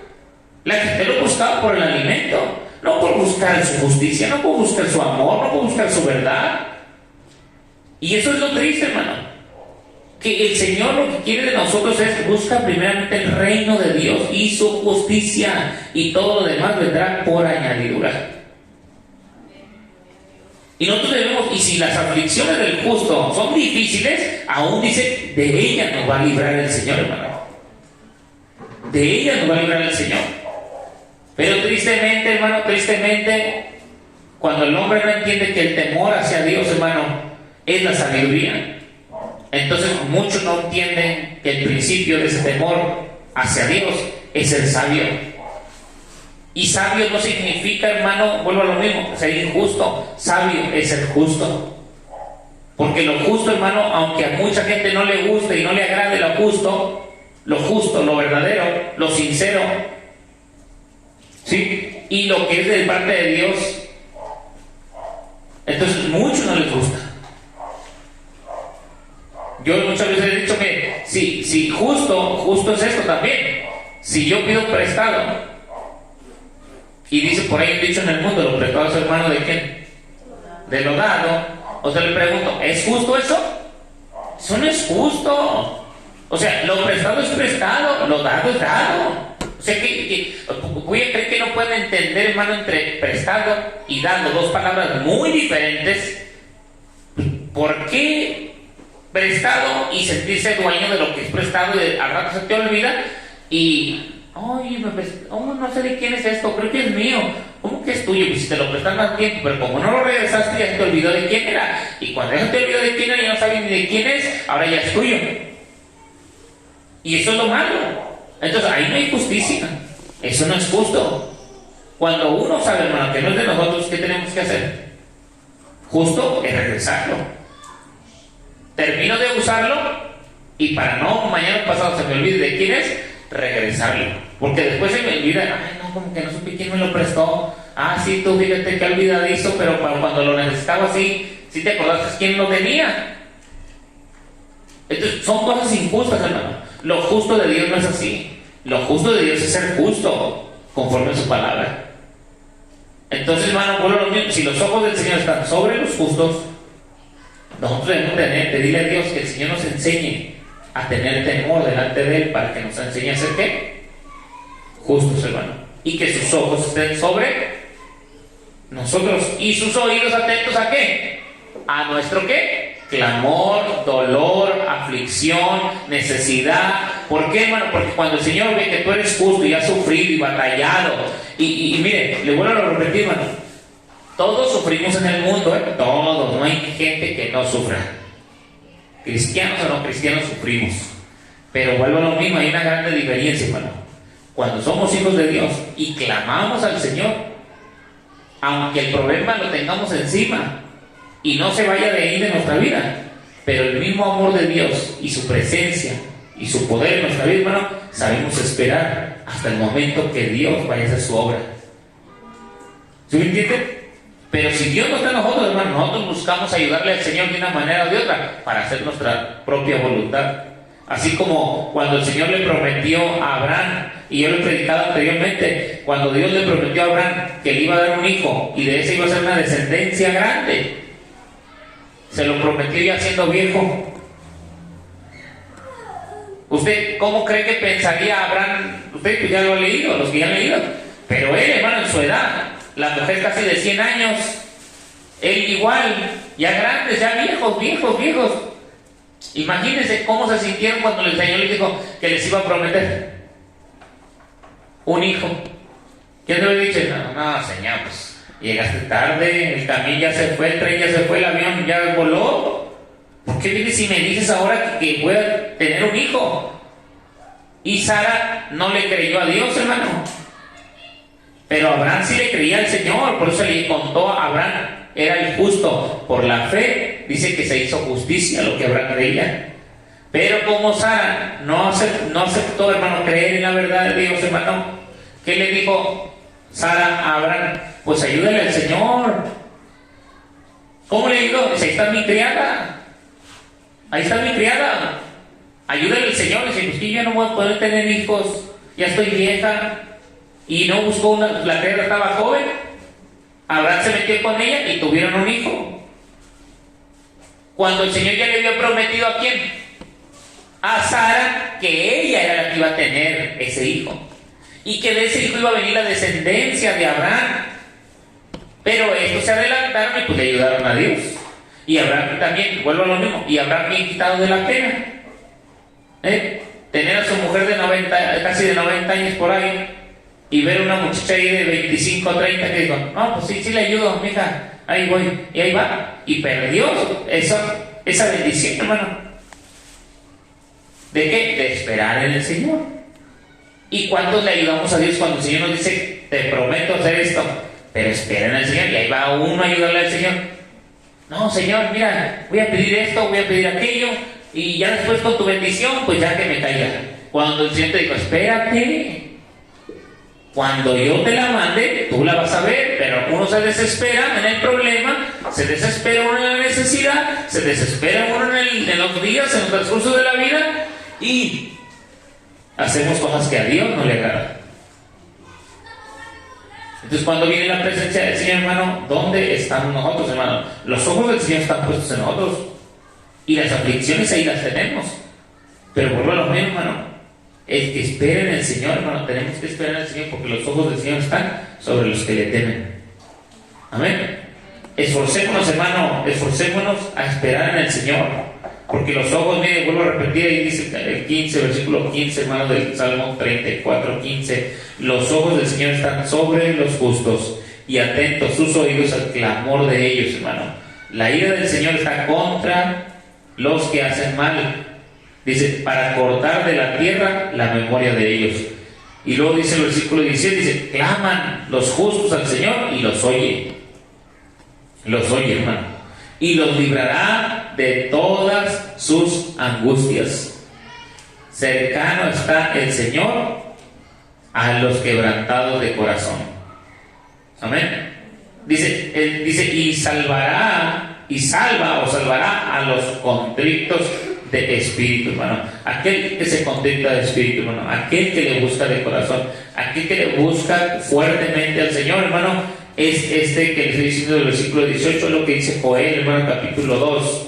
La gente lo buscaba por el alimento, no por buscar su justicia, no por buscar su amor, no por buscar su verdad. Y eso es lo triste, hermano, que el Señor lo que quiere de nosotros es: busca primeramente el reino de Dios y su justicia, y todo lo demás vendrá por añadidura. Y nosotros debemos, y si las aflicciones del justo son difíciles, aún dice: de ellas nos va a librar el Señor, hermano. De ellas nos va a librar el Señor. Pero tristemente, hermano, tristemente, cuando el hombre no entiende que el temor hacia Dios, hermano, es la sabiduría, entonces muchos no entienden que el principio de ese temor hacia Dios es ser sabio. Y sabio no significa, hermano, vuelvo a lo mismo, ser injusto. Sabio es ser justo. Porque lo justo, hermano, aunque a mucha gente no le guste y no le agrade lo justo, lo verdadero, lo sincero, ¿sí? Y lo que es de parte de Dios, entonces muchos no les gusta. Yo muchas veces he dicho que si justo es esto también. Si yo pido prestado, y dice por ahí un dicho en el mundo: lo prestado es hermano de quién, de lo dado. O sea, le pregunto: ¿es justo eso? Eso no es justo. O sea, lo prestado es prestado, lo dado es dado. O sea, que voy a creer que no pueden entender, hermano, entre prestado y dado, dos palabras muy diferentes. ¿Por qué prestado y sentirse dueño de lo que es prestado y al rato se te olvida? Y, oye, no sé de quién es esto, creo que es mío. ¿Cómo que es tuyo? Pues si te lo prestan más tiempo, pero como no lo regresaste, ya se te olvidó de quién era. Y cuando ya se te olvidó de quién era y no sabes ni de quién es, ahora ya es tuyo. Y eso es lo malo. Entonces ahí no hay justicia. Eso no es justo. Cuando uno sabe, hermano, que no es de nosotros, ¿qué tenemos que hacer? Justo es regresarlo. Termino de usarlo y para no mañana pasado se me olvide de quién es, regresarlo. Porque después se me olvida: ay, no, como que no supe quién me lo prestó. Ah, sí, tú fíjate que olvidadizo, pero cuando lo necesitaba, sí te acordaste quién lo tenía. Entonces son cosas injustas, hermano. Lo justo de Dios no es así. Lo justo de Dios es ser justo conforme a su palabra. Entonces, hermano, vuelvo a lo mismo. Si los ojos del Señor están sobre los justos, nosotros debemos pedirle a Dios que el Señor nos enseñe a tener temor delante de Él, para que nos enseñe a ser ¿qué? Justos, hermano. Y que sus ojos estén sobre nosotros y sus oídos atentos ¿a qué? A nuestro ¿qué? Clamor, dolor, aflicción, necesidad. ¿Por qué, hermano? Porque cuando el Señor ve que tú eres justo y has sufrido y batallado, y mire, le vuelvo a repetir, hermano, todos sufrimos en el mundo, todos, no hay gente que no sufra. Cristianos o no cristianos sufrimos. Pero vuelvo a lo mismo, hay una grande diferencia, hermano. Cuando somos hijos de Dios y clamamos al Señor, aunque el problema lo tengamos encima y no se vaya de ahí de nuestra vida, pero el mismo amor de Dios y su presencia y su poder en nuestra vida, hermano, sabemos esperar hasta el momento que Dios vaya a hacer su obra. ¿Sí me entienden? Pero si Dios no está en nosotros, hermano, nosotros buscamos ayudarle al Señor de una manera o de otra para hacer nuestra propia voluntad. Así como cuando el Señor le prometió a Abraham, y yo lo he predicado anteriormente, cuando Dios le prometió a Abraham que le iba a dar un hijo y de ese iba a ser una descendencia grande, se lo prometió ya siendo viejo. ¿Usted cómo cree que pensaría Abraham? Usted pues ya lo ha leído, los que ya han leído, pero él, hermano, en su edad, la mujer casi de 100 años, él igual, ya grandes, ya viejos. Imagínense cómo se sintieron cuando el Señor les dijo que les iba a prometer un hijo. ¿Quién te lo ha dicho? No, Señor, pues llegaste tarde, el camión ya se fue, el tren ya se fue, el avión ya voló. ¿Por qué vienes y me dices ahora que voy a tener un hijo? Y Sara no le creyó a Dios, hermano. Pero Abraham sí le creía al Señor, por eso le contó a Abraham, era el justo. Por la fe, dice que se hizo justicia lo que Abraham creía. Pero como Sara no aceptó, hermano, creer en la verdad de Dios, hermano, ¿qué le dijo Sara a Abraham? Pues ayúdale al Señor. ¿Cómo le dijo? Dice, ahí está mi criada. Ayúdale al Señor. Dice, pues que yo no voy a poder tener hijos, ya estoy vieja. Y no buscó la criada estaba joven. Abraham se metió con ella y tuvieron un hijo. Cuando el Señor ya le había prometido ¿a quién? A Sara, que ella era la que iba a tener ese hijo. Y que de ese hijo iba a venir la descendencia de Abraham. Pero estos se adelantaron y pues le ayudaron a Dios. Y Abraham también, vuelvo a lo mismo, y Abraham bien quitado de la pena. Tener a su mujer de 90, casi de 90 años por ahí, y ver una muchacha ahí de 25 o 30 que dijo, no, pues sí le ayudo, mija, ahí voy, y ahí va, y perdió esa bendición, hermano. ¿De qué? De esperar en el Señor. ¿Y cuántos le ayudamos a Dios cuando el Señor nos dice, te prometo hacer esto, pero espera en el Señor? Y ahí va uno a ayudarle al Señor. No, Señor, mira, voy a pedir esto, voy a pedir aquello, y ya después con tu bendición, pues ya que me caiga. Cuando el Señor te dijo, espérate, cuando yo te la mande, tú la vas a ver. Pero uno se desespera en el problema, se desespera uno en la necesidad, se desespera uno en los días, en el transcurso de la vida, y hacemos cosas que a Dios no le agradan. Entonces, cuando viene la presencia del Señor, hermano, ¿dónde estamos nosotros, hermano? Los ojos del Señor están puestos en nosotros, y las aflicciones ahí las tenemos. Pero vuelvo a lo mismo, hermano. El que espera en el Señor, hermano, tenemos que esperar en el Señor, porque los ojos del Señor están sobre los que le temen. Amén. Esforcémonos, hermano, esforcémonos a esperar en el Señor, porque los ojos, mire, vuelvo a repetir, ahí dice el 15, versículo 15, hermano, del Salmo 34, 15. Los ojos del Señor están sobre los justos y atentos sus oídos al clamor de ellos, hermano. La ira del Señor está contra los que hacen mal. Dice, para cortar de la tierra la memoria de ellos. Y luego dice el versículo 17, dice, claman los justos al Señor y los oye. Los oye, hermano. Y los librará de todas sus angustias. Cercano está el Señor a los quebrantados de corazón. Amén. Dice, y salvará, y salvará a los contritos de espíritu, hermano. Aquel que se contrita de espíritu, hermano. Aquel que le busca de corazón. Aquel que le busca fuertemente al Señor, hermano. Es este que le estoy diciendo del versículo 18, lo que dice Joel, hermano, capítulo 2.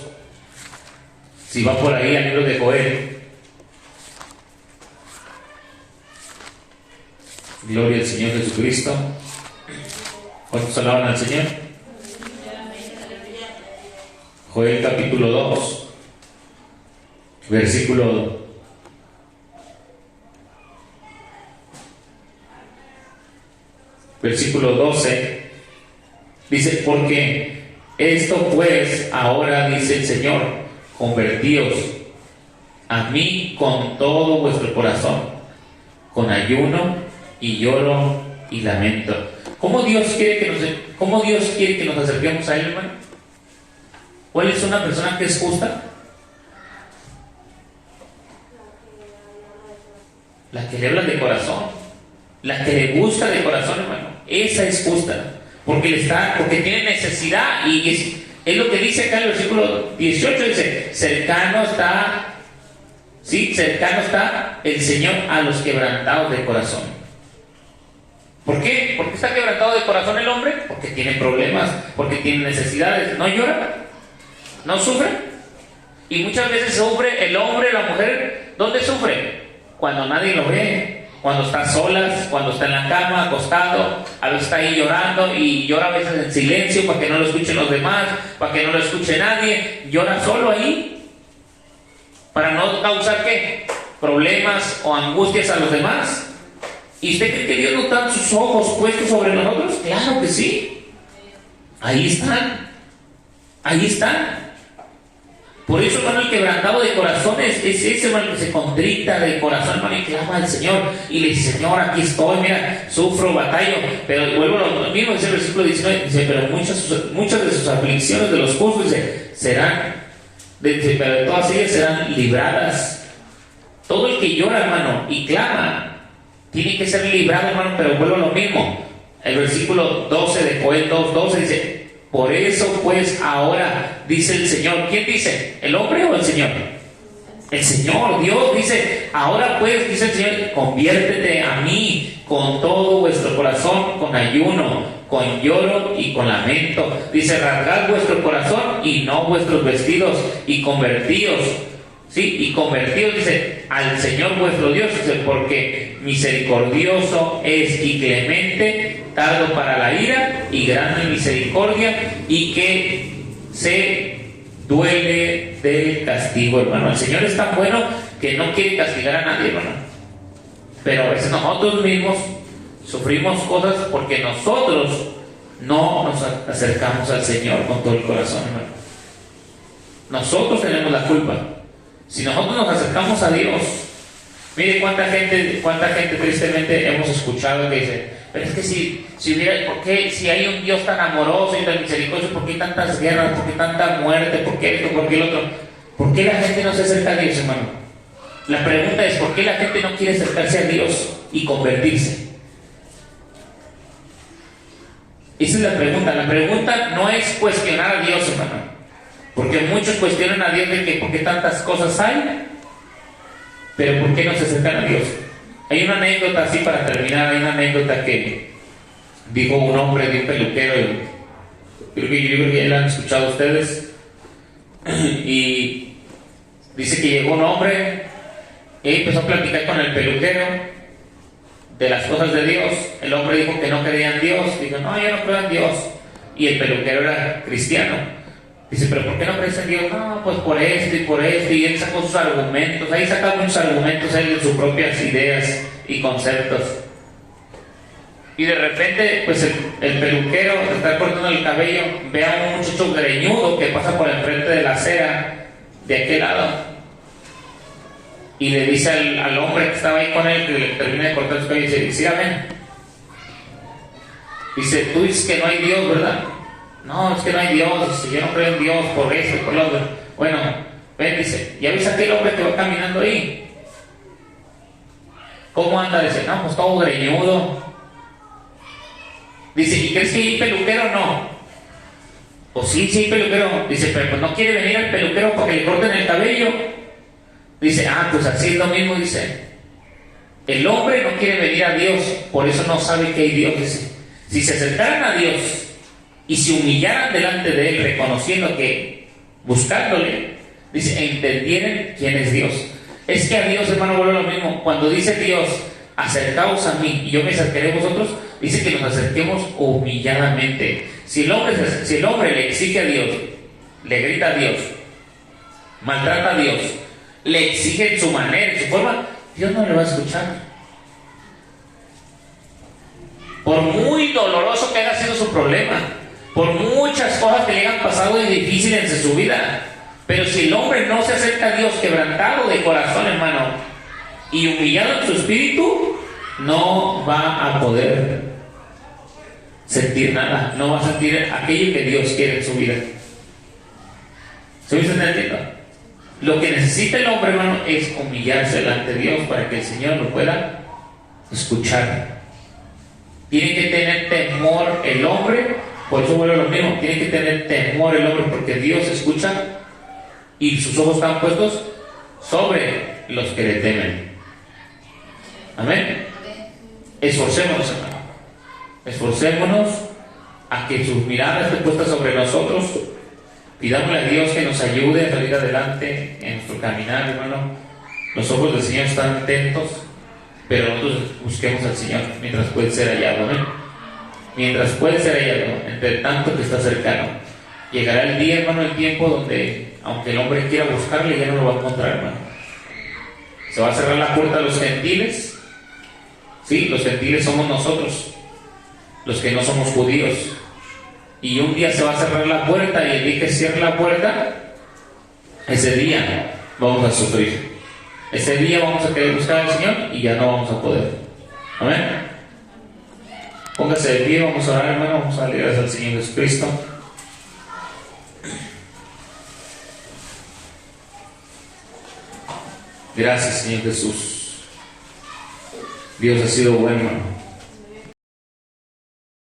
Si va por ahí al libro de Joel. Gloria al Señor Jesucristo. ¿Cuántos alaban al Señor? Joel capítulo 2. Versículo 12 dice, porque esto pues ahora dice el Señor, convertíos a mí con todo vuestro corazón, con ayuno y lloro y lamento. ¿Cómo Dios quiere que nos acerquemos a Él, hermano? ¿Cuál es una persona que es justa? La que le habla de corazón, la que le busca de corazón, hermano. Esa es justa, porque tiene necesidad, y es lo que dice acá en el versículo 18, dice, cercano está el Señor a los quebrantados de corazón. ¿Por qué? ¿Por qué está quebrantado de corazón el hombre? Porque tiene problemas, porque tiene necesidades. ¿No llora? ¿No sufre? Y muchas veces sufre el hombre, la mujer. ¿Dónde sufre? Cuando nadie lo ve, cuando está solas, cuando está en la cama, acostado, a veces está ahí llorando, y llora a veces en silencio para que no lo escuchen los demás, para que no lo escuche nadie. Llora solo ahí, para no causar ¿qué? Problemas o angustias a los demás. ¿Y usted cree que Dios no está sus ojos puestos sobre nosotros? Claro que sí. Ahí están. Ahí están. Por eso, hermano, el quebrantado de corazón es ese, hermano, que se contrita de corazón, hermano, y clama al Señor y le dice, Señor, aquí estoy, mira, sufro, batallo. Pero vuelvo a lo mismo, dice el versículo 19, dice, pero muchas de sus aflicciones de los justos, dice, pero todas ellas serán libradas. Todo el que llora, hermano, y clama, tiene que ser librado, hermano, pero vuelvo a lo mismo. El versículo 12 de Joel 2:12 dice, por eso pues ahora, dice el Señor. ¿Quién dice? ¿El hombre o el Señor? El Señor, Dios dice, ahora pues, dice el Señor, conviértete a mí con todo vuestro corazón, con ayuno, con lloro y con lamento. Dice, rasgad vuestro corazón y no vuestros vestidos, y convertíos. Sí, y convertidos, dice, al Señor vuestro Dios, dice, porque misericordioso es y clemente, tardo para la ira y grande misericordia, y que se duele del castigo, hermano. El Señor es tan bueno que no quiere castigar a nadie, hermano. Pero a veces nosotros mismos sufrimos cosas porque nosotros no nos acercamos al Señor con todo el corazón, hermano. Nosotros tenemos la culpa. Si nosotros nos acercamos a Dios, mire cuánta gente tristemente hemos escuchado que dice, pero es que ¿por qué si hay un Dios tan amoroso y tan misericordioso, por qué hay tantas guerras, por qué tanta muerte, por qué esto, por qué el otro? ¿Por qué la gente no se acerca a Dios, hermano? La pregunta es, ¿por qué la gente no quiere acercarse a Dios y convertirse? Esa es la pregunta. La pregunta no es cuestionar a Dios, hermano. Porque muchos cuestionan a Dios de que por qué tantas cosas hay, pero por qué no se acercan a Dios. Hay una anécdota así para terminar, hay una anécdota que dijo un hombre de un peluquero, yo creo que ya la han escuchado ustedes, y dice que llegó un hombre y empezó a platicar con el peluquero de las cosas de Dios. El hombre dijo que no creía en Dios, dijo, no, yo no creo en Dios, y el peluquero era cristiano. Dice, pero ¿por qué no crees en Dios? No, pues por esto, y él sacó sus argumentos. Ahí saca muchos argumentos él de sus propias ideas y conceptos. Y de repente, pues el peluquero que está cortando el cabello ve a un muchacho greñudo que pasa por enfrente de la acera de aquel lado, y le dice al hombre que estaba ahí con él, que le termina de cortar su cabello, dice, ven. Dice, tú dices que no hay Dios, ¿verdad? No, es que no hay Dios, dice, yo no creo en Dios por esto y por lo otro. Bueno, ven, dice, ¿ya ves aquel hombre que va caminando ahí? ¿Cómo anda? Dice, no, pues todo greñudo. Dice, ¿y crees que hay peluquero o no? Pues sí hay peluquero. Dice, pero pues no quiere venir al peluquero para que le corten el cabello. Dice, pues así es lo mismo, dice. El hombre no quiere venir a Dios, por eso no sabe que hay Dios, dice. Si se acercaran a Dios y se humillaran delante de Él, reconociendo que, buscándole, dice, entendieran quién es Dios. Es que a Dios, hermano, vuelve lo mismo. Cuando dice Dios, acercaos a mí y yo me acercaré a vosotros, dice que nos acerquemos humilladamente. Si el hombre le exige a Dios, le grita a Dios, maltrata a Dios, le exige en su manera, en su forma, Dios no le va a escuchar. Por muy doloroso que haya sido su problema, por muchas cosas que le hayan pasado y difíciles en su vida, pero si el hombre no se acerca a Dios quebrantado de corazón, hermano, y humillado en su espíritu, no va a poder. sentir nada, no va a sentir aquello que Dios quiere en su vida. ¿Se me está entendiendo? Lo que necesita el hombre, hermano, es humillarse delante de Dios para que el Señor lo pueda escuchar. Tiene que tener temor el hombre, por eso vuelvo a lo mismo, tiene que tener temor el hombre porque Dios escucha y sus ojos están puestos sobre los que le temen. Amén. Esforcémonos, hermano. Esforcémonos a que sus miradas estén puestas sobre nosotros. Pidámosle a Dios que nos ayude a salir adelante en nuestro caminar, hermano. Los ojos del Señor están atentos, pero nosotros busquemos al Señor mientras puede ser hallado. Amén. Mientras puede ser hallado, entre tanto que está cercano. Llegará el día, hermano, el tiempo donde, aunque el hombre quiera buscarle, ya no lo va a encontrar, hermano. Se va a cerrar la puerta a los gentiles. Sí, los gentiles somos nosotros, los que no somos judíos. Y un día se va a cerrar la puerta, y el día que cierre la puerta, ese día vamos a sufrir. Ese día vamos a querer buscar al Señor y ya no vamos a poder. Amén. Póngase de pie, vamos a orar, hermano, vamos a darle gracias al Señor Jesucristo. Gracias, Señor Jesús. Dios ha sido bueno, hermano.